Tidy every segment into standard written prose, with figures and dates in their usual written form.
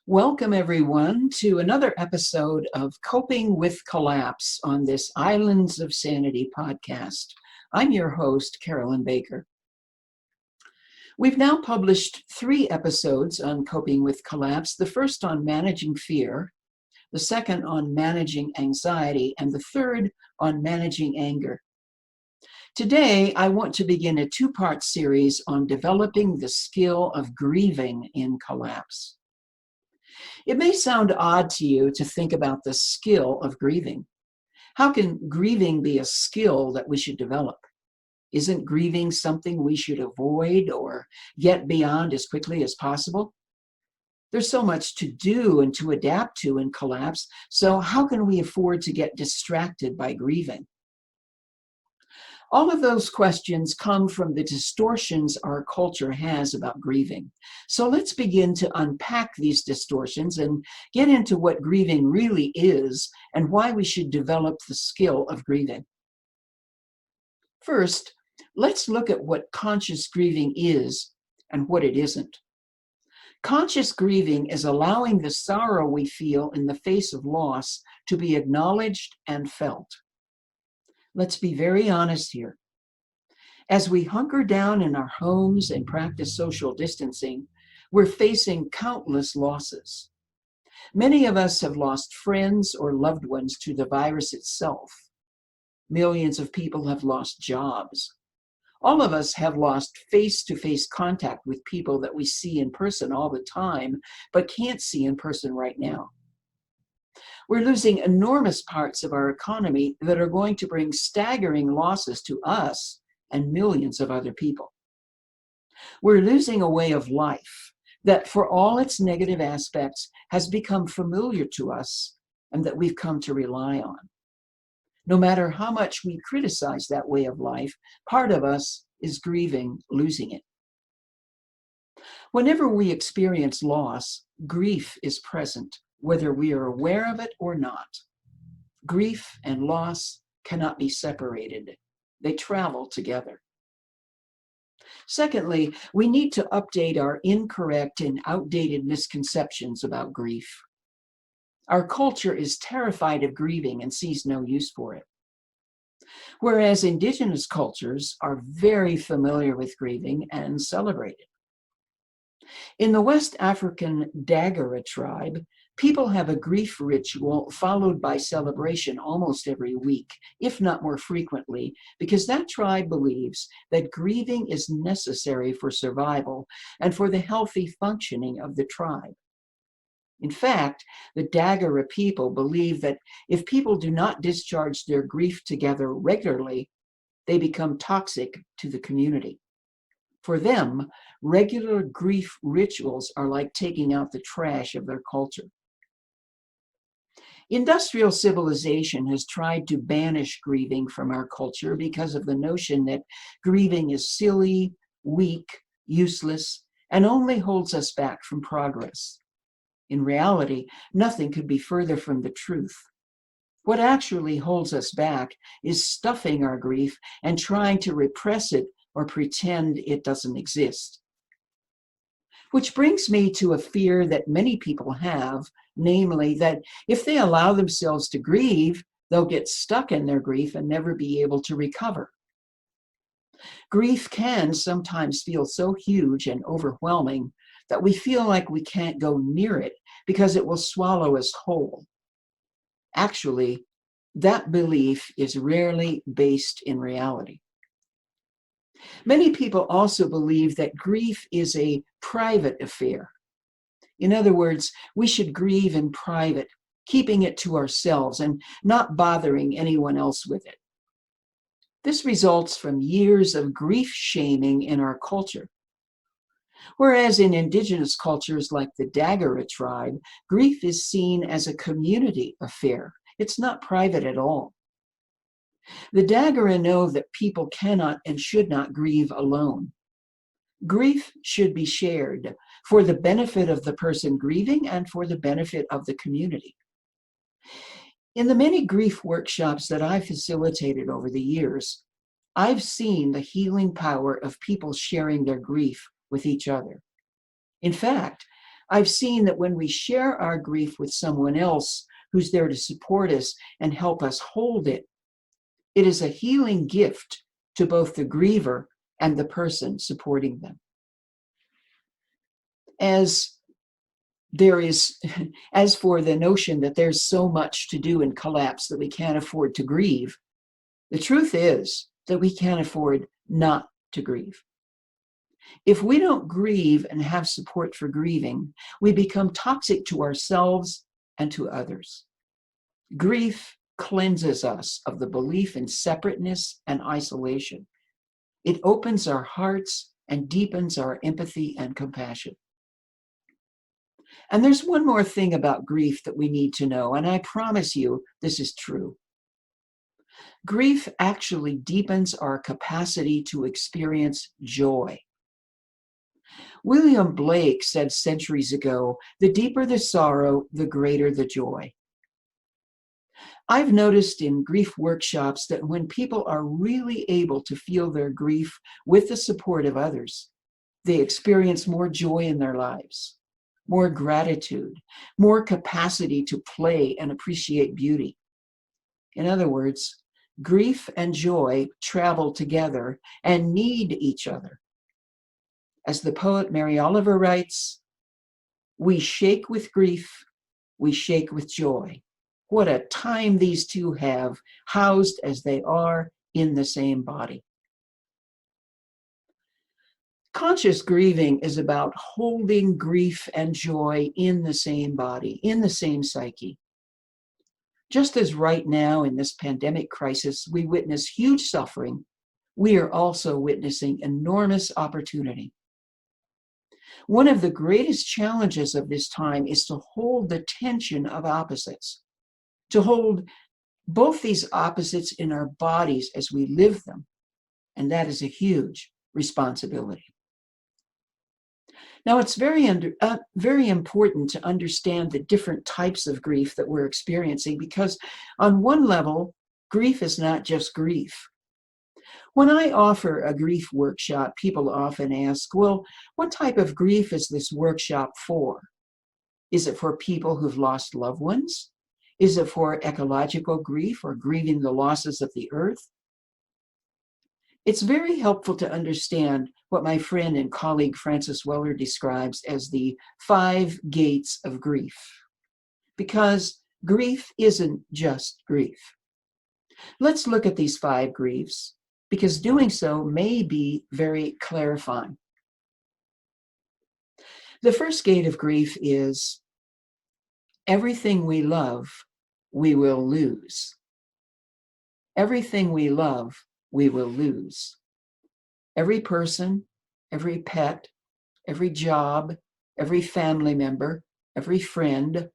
Welcome, everyone, to another episode of Coping with Collapse on this Islands of Sanity podcast. I'm your host, Carolyn Baker. We've now published 3 episodes on coping with collapse, the first on managing fear, the second on managing anxiety, and the third on managing anger. Today, I want to begin a 2-part series on developing the skill of grieving in collapse. It may sound odd to you to think about the skill of grieving. How can grieving be a skill that we should develop? Isn't grieving something we should avoid or get beyond as quickly as possible? There's so much to do and to adapt to in collapse, so how can we afford to get distracted by grieving? All of those questions come from the distortions our culture has about grieving. So let's begin to unpack these distortions and get into what grieving really is and why we should develop the skill of grieving. First, let's look at what conscious grieving is and what it isn't. Conscious grieving is allowing the sorrow we feel in the face of loss to be acknowledged and felt. Let's be very honest here. As we hunker down in our homes and practice social distancing, we're facing countless losses. Many of us have lost friends or loved ones to the virus itself. Millions of people have lost jobs. All of us have lost face-to-face contact with people that we see in person all the time, but can't see in person right now. We're losing enormous parts of our economy that are going to bring staggering losses to us and millions of other people. We're losing a way of life that, for all its negative aspects, has become familiar to us and that we've come to rely on. No matter how much we criticize that way of life, part of us is grieving losing it. Whenever we experience loss, grief is present, whether we are aware of it or not. Grief and loss cannot be separated. They travel together. Secondly, we need to update our incorrect and outdated misconceptions about grief. Our culture is terrified of grieving and sees no use for it. Whereas indigenous cultures are very familiar with grieving and celebrate it. In the West African Dagara tribe, people have a grief ritual followed by celebration almost every week, if not more frequently, because that tribe believes that grieving is necessary for survival and for the healthy functioning of the tribe. In fact, the Dagara people believe that if people do not discharge their grief together regularly, they become toxic to the community. For them, regular grief rituals are like taking out the trash of their culture. Industrial civilization has tried to banish grieving from our culture because of the notion that grieving is silly, weak, useless, and only holds us back from progress. In reality, nothing could be further from the truth. What actually holds us back is stuffing our grief and trying to repress it or pretend it doesn't exist. Which brings me to a fear that many people have, namely that if they allow themselves to grieve, they'll get stuck in their grief and never be able to recover. Grief can sometimes feel so huge and overwhelming that we feel like we can't go near it because it will swallow us whole. Actually, that belief is rarely based in reality. Many people also believe that grief is a private affair. In other words, we should grieve in private, keeping it to ourselves and not bothering anyone else with it. This results from years of grief shaming in our culture. Whereas in indigenous cultures like the Dagara tribe, grief is seen as a community affair. It's not private at all. The Dagara know that people cannot and should not grieve alone. Grief should be shared for the benefit of the person grieving and for the benefit of the community. In the many grief workshops that I've facilitated over the years, I've seen the healing power of people sharing their grief with each other. In fact, I've seen that when we share our grief with someone else who's there to support us and help us hold it, it is a healing gift to both the griever and the person supporting them. As for the notion that there's so much to do in collapse that we can't afford to grieve, the truth is that we can't afford not to grieve. If we don't grieve and have support for grieving, we become toxic to ourselves and to others. Grief cleanses us of the belief in separateness and isolation. It opens our hearts and deepens our empathy and compassion. And there's one more thing about grief that we need to know, and I promise you this is true. Grief actually deepens our capacity to experience joy. William Blake said centuries ago, "The deeper the sorrow, the greater the joy." I've noticed in grief workshops that when people are really able to feel their grief with the support of others, they experience more joy in their lives, more gratitude, more capacity to play and appreciate beauty. In other words, grief and joy travel together and need each other. As the poet Mary Oliver writes, "We shake with grief, we shake with joy. What a time these two have, housed as they are in the same body." Conscious grieving is about holding grief and joy in the same body, in the same psyche. Just as right now in this pandemic crisis, we witness huge suffering, we are also witnessing enormous opportunity. One of the greatest challenges of this time is to hold the tension of opposites, to hold both these opposites in our bodies as we live them, and that is a huge responsibility. Now, it's very important to understand the different types of grief that we're experiencing, because on one level, grief is not just grief. When I offer a grief workshop, people often ask, well, what type of grief is this workshop for? Is it for people who've lost loved ones? Is it for ecological grief or grieving the losses of the earth? It's very helpful to understand what my friend and colleague Francis Weller describes as the 5 gates of grief, because grief isn't just grief. Let's look at these 5 griefs, because doing so may be very clarifying. The first gate of grief is everything we love, we will lose. Everything we love, we will lose. Every person, every pet, every job, every family member, every friend,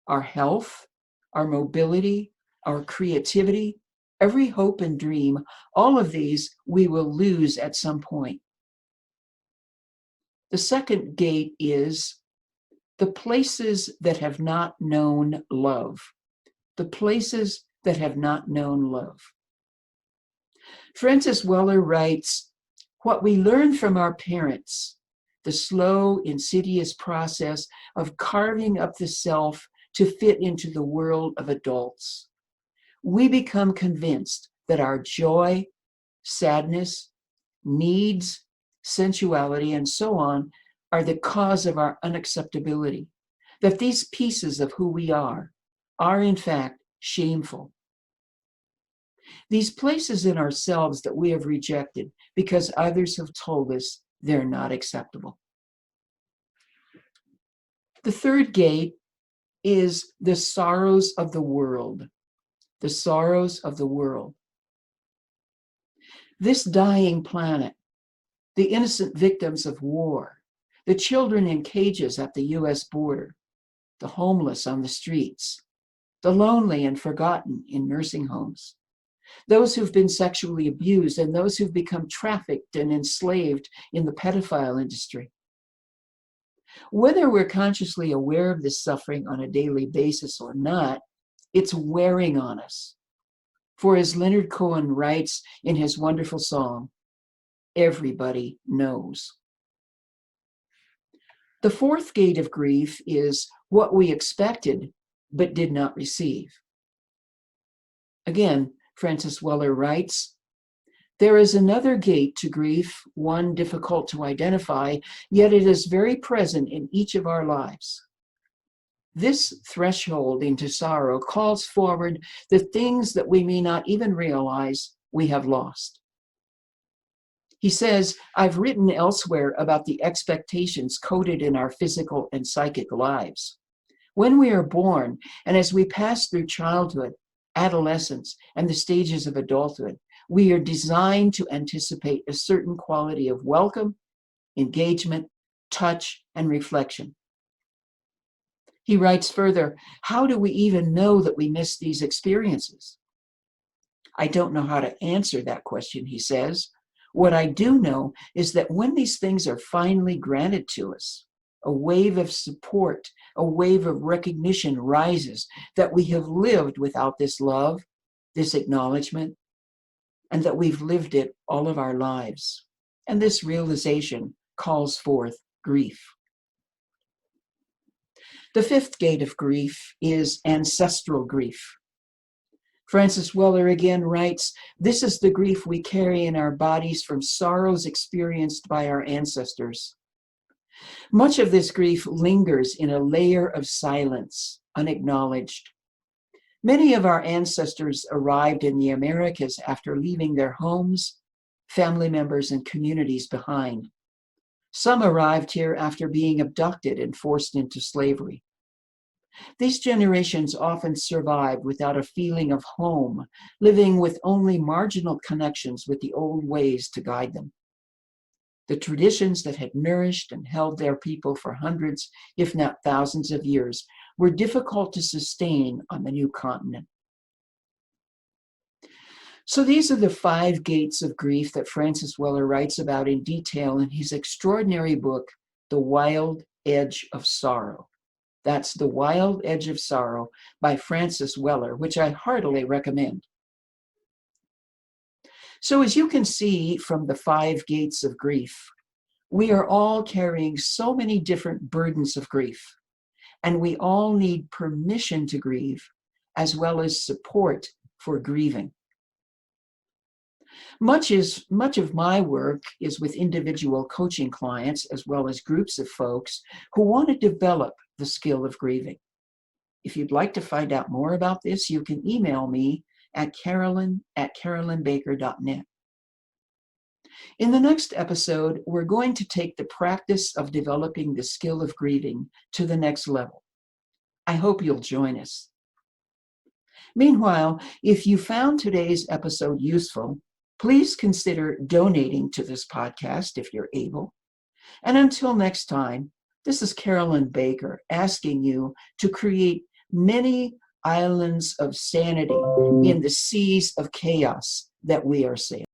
our health, our mobility, our creativity, every hope and dream, all of these we will lose at some point. The second gate is the places that have not known love. The places that have not known love. Francis Weller writes, what we learn from our parents, the slow, insidious process of carving up the self to fit into the world of adults. We become convinced that our joy, sadness, needs, sensuality, and so on are the cause of our unacceptability, that these pieces of who we are in fact shameful. These places in ourselves that we have rejected because others have told us they're not acceptable. The third gate is the sorrows of the world. The sorrows of the world. This dying planet, the innocent victims of war, the children in cages at the US border, the homeless on the streets, the lonely and forgotten in nursing homes, those who've been sexually abused, and those who've become trafficked and enslaved in the pedophile industry. Whether we're consciously aware of this suffering on a daily basis or not, it's wearing on us. For as Leonard Cohen writes in his wonderful song, everybody knows. The fourth gate of grief is what we expected but did not receive. Again, Francis Weller writes, there is another gate to grief, one difficult to identify, yet it is very present in each of our lives. This threshold into sorrow calls forward the things that we may not even realize we have lost. He says, I've written elsewhere about the expectations coded in our physical and psychic lives. When we are born, and as we pass through childhood, adolescence, and the stages of adulthood, we are designed to anticipate a certain quality of welcome, engagement, touch, and reflection. He writes further, how do we even know that we miss these experiences? I don't know how to answer that question, he says. What I do know is that when these things are finally granted to us, a wave of support, a wave of recognition rises that we have lived without this love, this acknowledgement, and that we've lived it all of our lives. And this realization calls forth grief. The fifth gate of grief is ancestral grief. Francis Weller again writes, this is the grief we carry in our bodies from sorrows experienced by our ancestors. Much of this grief lingers in a layer of silence, unacknowledged. Many of our ancestors arrived in the Americas after leaving their homes, family members, and communities behind. Some arrived here after being abducted and forced into slavery. These generations often survived without a feeling of home, living with only marginal connections with the old ways to guide them. The traditions that had nourished and held their people for hundreds, if not thousands of years, were difficult to sustain on the new continent. So these are the 5 gates of grief that Francis Weller writes about in detail in his extraordinary book, The Wild Edge of Sorrow. That's The Wild Edge of Sorrow by Francis Weller, which I heartily recommend. So as you can see from the 5 gates of grief, we are all carrying so many different burdens of grief, and we all need permission to grieve, as well as support for grieving. Much of my work is with individual coaching clients, as well as groups of folks who want to develop the skill of grieving. If you'd like to find out more about this, you can email me at carolyn@carolynbaker.net. In the next episode, we're going to take the practice of developing the skill of grieving to the next level. I hope you'll join us. Meanwhile, if you found today's episode useful, please consider donating to this podcast if you're able. And until next time, this is Carolyn Baker asking you to create many islands of sanity in the seas of chaos that we are sailing.